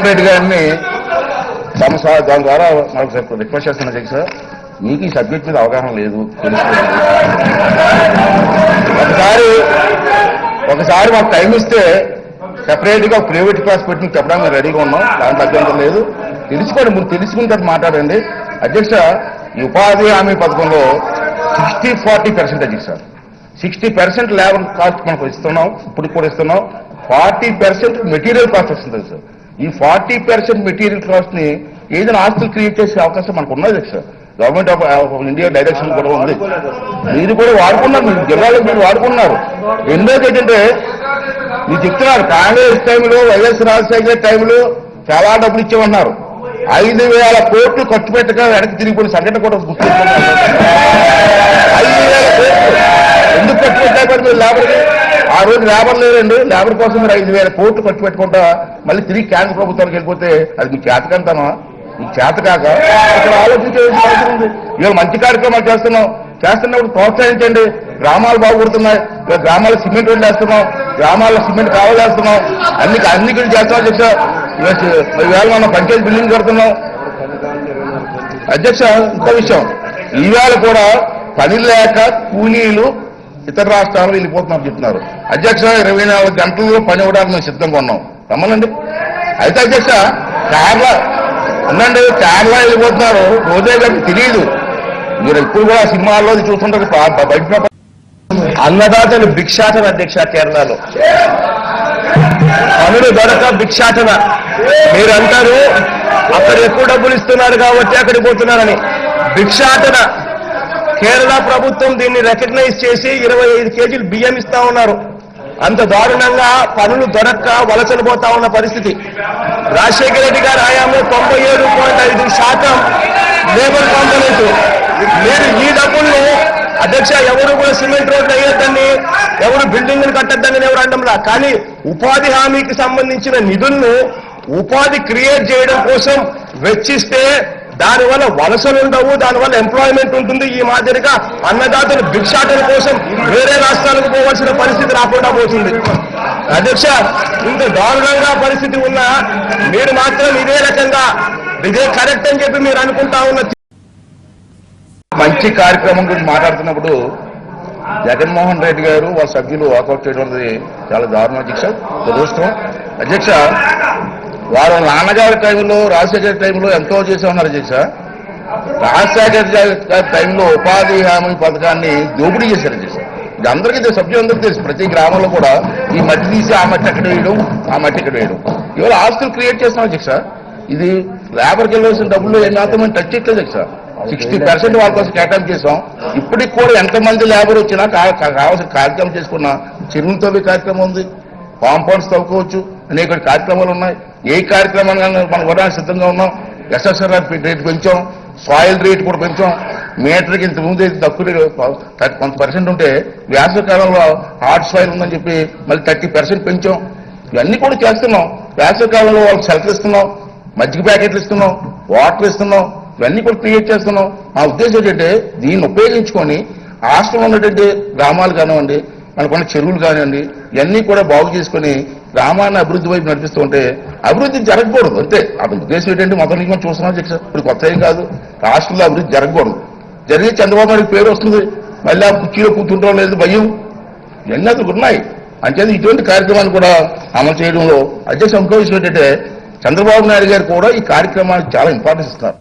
రెడ్డి గారిని దాని ద్వారా నాకు రిక్వెస్ట్ చేస్తున్నా అధ్యక్ష, మీకు ఈ సబ్జెక్ట్ మీద అవగాహన లేదు, ఒకసారి మాకు టైం ఇస్తే సెపరేట్గా ప్రైవేట్ క్లాస్ పెట్టి చెప్పడానికి మేము రెడీగా ఉన్నాం, దాంట్లో అభ్యంతరం లేదు. తెలుసుకోండి, ముందు తెలుసుకున్న తర్వాత మాట్లాడండి. అధ్యక్ష, ఈ ఉపాధి హామీ పథకంలో 60-40% అధ్యక్ష, 60% లేబర్ కాస్ట్ మనకు ఇస్తున్నాం, ఇప్పుడు కూడా ఇస్తున్నాం. 40% మెటీరియల్ కాస్ట్ వస్తుంది సార్. ఈ 40% మెటీరియల్ కాస్ట్ ని ఏదైనా ఆస్తులు క్రియేట్ చేసే అవకాశం మనకు ఉన్నది అధ్యక్ష. గవర్నమెంట్ ఆఫ్ ఇండియా డైరెక్షన్ కూడా ఉంది, మీరు కూడా వాడుకున్నారు, మీరు జిల్లాలో మీరు వాడుకున్నారు. ఏంటంటే మీరు చెప్తున్నారు కాంగ్రెస్ టైంలో వైఎస్ రాజశేఖర టైంలో చాలా డబ్బులు ఇచ్చామన్నారు. 5,000 కోట్లు ఖర్చు పెట్టగా వెనక్కి తిరిగిపోయిన సంఘటన కూడా గుర్తున్నారు. 5,000 కోట్లు ఎందుకు ఖర్చు పెట్టారు మీరు లేబర్కి? ఆ రోజు లేబర్ లేదండి, లేబర్ కోసం మీరు 5,000 కోట్లు ఖర్చు పెట్టుకుంటా మళ్ళీ తిరిగి కేంద్ర ప్రభుత్వానికి వెళ్ళిపోతే అది మీకు చేతకంటామా? మీకు చేత కాక ఇక్కడ ఆలోచించేది అవసరం ఉంది. ఇవాళ మంచి కార్యక్రమాలు చేస్తున్నప్పుడు ప్రోత్సహించండి. గ్రామాలు బాగుపడుతున్నాయి, ఇవాళ గ్రామాల్లో సిమెంట్ రోడ్లు వేస్తున్నాం, గ్రామాల్లో సిమెంట్ కావాలి వేస్తున్నాం, అన్ని చేస్తాం అధ్యక్ష. ఈవేళ మనం పంచాయతీ బిల్డింగ్ కడుతున్నాం అధ్యక్ష. ఇంకో విషయం, ఈవేళ కూడా పని లేక కూలీలు ఇతర రాష్ట్రాలు వెళ్ళిపోతున్నారు చెప్తున్నారు అధ్యక్ష. 24 గంటల్లో పని ఇవ్వడానికి మేము సిద్ధంగా ఉన్నాం, రమ్మనండి. అయితే అధ్యక్ష కేరళ ఉందండి, కేరళ వెళ్ళిపోతున్నారు, రోజే గారికి తెలియదు. మీరు ఇప్పుడు కూడా సినిమాల్లో చూస్తుంటారు బయట. అన్నదాతలు భిక్షాటన అధ్యక్ష, కేరళలో పనులు దొరక భిక్షాటన. మీరంటారు అక్కడ ఎక్కువ డబ్బులు ఇస్తున్నారు కాబట్టి అక్కడికి పోతున్నారని. భిక్షాటన. కేరళ ప్రభుత్వం దీన్ని రికగ్నైజ్ చేసి 25 కేజీలు బియ్యం ఇస్తా ఉన్నారు. అంత దారుణంగా పనులు దొరక్క వలసలు పోతా ఉన్న పరిస్థితి. రాజశేఖర రెడ్డి గారి హయాంలో 97.5% లేబర్ కాంపోనెంట్. మీరు ఈ డబ్బుల్లో అధ్యక్ష ఎవరు కూడా సిమెంట్ రోడ్లు వేయొద్దని, ఎవరు బిల్డింగ్లు కట్టద్దని ఎవరు అండంలా. కానీ ఉపాధి హామీకి సంబంధించిన నిధులను ఉపాధి క్రియేట్ చేయడం కోసం వెచ్చిస్తే దానివల్ల వలసలు ఉండవు, దానివల్ల ఎంప్లాయ్మెంట్ ఉంటుంది. ఈ మాదిరిగా అన్నదాతలు భిక్షాటన కోసం వేరే రాష్ట్రాలకు పోవాల్సిన పరిస్థితి రాకుండా పోతుంది. అధ్యక్ష, ఇంత దారుణంగా పరిస్థితి ఉన్నా మీరు మాత్రం ఇదే రకంగా ఇదే కరెక్ట్ అని చెప్పి మీరు అనుకుంటా ఉన్న మంచి కార్యక్రమం గురించి మాట్లాడుతున్నప్పుడు జగన్మోహన్ రెడ్డి గారు వాళ్ళ సభ్యులు వాకౌట్ చేయడం అనేది చాలా దారుణం అధ్యక్ష, దురదృష్టం అధ్యక్ష. వారు నాన్నగారి టైంలో రాజశేఖర టైంలో ఎంతో చేసే ఉన్నారు అధ్యక్ష. రాజశేఖర గారి టైంలో ఉపాధి హామీ పథకాన్ని దోపిడీ చేశారు అధ్యక్ష. ఇది అందరికీ తెలుసు, సభ్యులందరికీ తెలుసు. ప్రతి గ్రామంలో కూడా ఈ మట్టి తీసి ఆ మట్టి అక్కడ వేయడం, ఆ మట్టి ఇక్కడ వేయడం, ఇవాళ ఆస్తులు క్రియేట్ చేస్తున్నాం అధ్యక్ష. ఇది లేబర్కి వెళ్ళవలసిన డబ్బులు ఏం మాత్రం మేము టచ్ చేయట్లేదు అధ్యక్ష. 60% వాళ్ళ కోసం కేటాయింపు చేసాం. ఇప్పటికి కూడా ఎంతమంది లేబర్ వచ్చినా కావాల్సిన కార్యక్రమం చేసుకున్నా చెరువులు తవ్వే కార్యక్రమం ఉంది, కాంపౌండ్స్ తవ్వుకోవచ్చు, అనేక కార్యక్రమాలు ఉన్నాయి. ఏ కార్యక్రమాన్ని మనం ఇవ్వడానికి సిద్ధంగా ఉన్నాం. ఎస్ఎస్ఆర్ రేట్ పెంచాం, సాయిల్ రేట్ కూడా పెంచాం. మీటర్కి ఇంత ముందు తక్కువ 30% ఉంటే వేసవికాలంలో హార్డ్ సాయిల్ ఉందని చెప్పి మళ్ళీ 30% పెంచాం. ఇవన్నీ కూడా చేస్తున్నాం. వేసవికాలంలో వాళ్ళకి సెలవులు ఇస్తున్నాం, మజ్జిగ ప్యాకెట్లు ఇస్తున్నాం, వాటర్ ఇస్తున్నాం, ఇవన్నీ కూడా క్రియేట్ చేస్తున్నాం. మా ఉద్దేశం ఏంటంటే దీన్ని ఉపయోగించుకొని రాష్ట్రంలో ఉన్నటువంటి గ్రామాలు కానివ్వండి, మనకున్న చెరువులు కానివ్వండి, ఇవన్నీ కూడా బాగు చేసుకుని గ్రామాన్ని అభివృద్ధి వైపు నడిపిస్తూ ఉంటే అభివృద్ధి జరగకూడదు అంతే. అది ఉద్దేశం ఏంటంటే మొదటి నుంచి మనం చూస్తున్నాం అధ్యక్ష. ఇప్పుడు కొత్త ఏం కాదు, రాష్ట్రంలో అభివృద్ధి జరగకూడదు. జరిగి చంద్రబాబు నాయుడు పేరు వస్తుంది, మళ్ళీ ఆ కుర్చీలో కూర్చుంటాం లేదు భయం, ఇవన్నీ అసలు ఉన్నాయి. అంచేది ఇటువంటి కార్యక్రమాన్ని కూడా అమలు చేయడంలో అధ్యక్ష ఇంకో విషయం ఏంటంటే చంద్రబాబు నాయుడు గారు కూడా ఈ కార్యక్రమానికి చాలా ఇంపార్టెన్స్ ఇస్తున్నారు.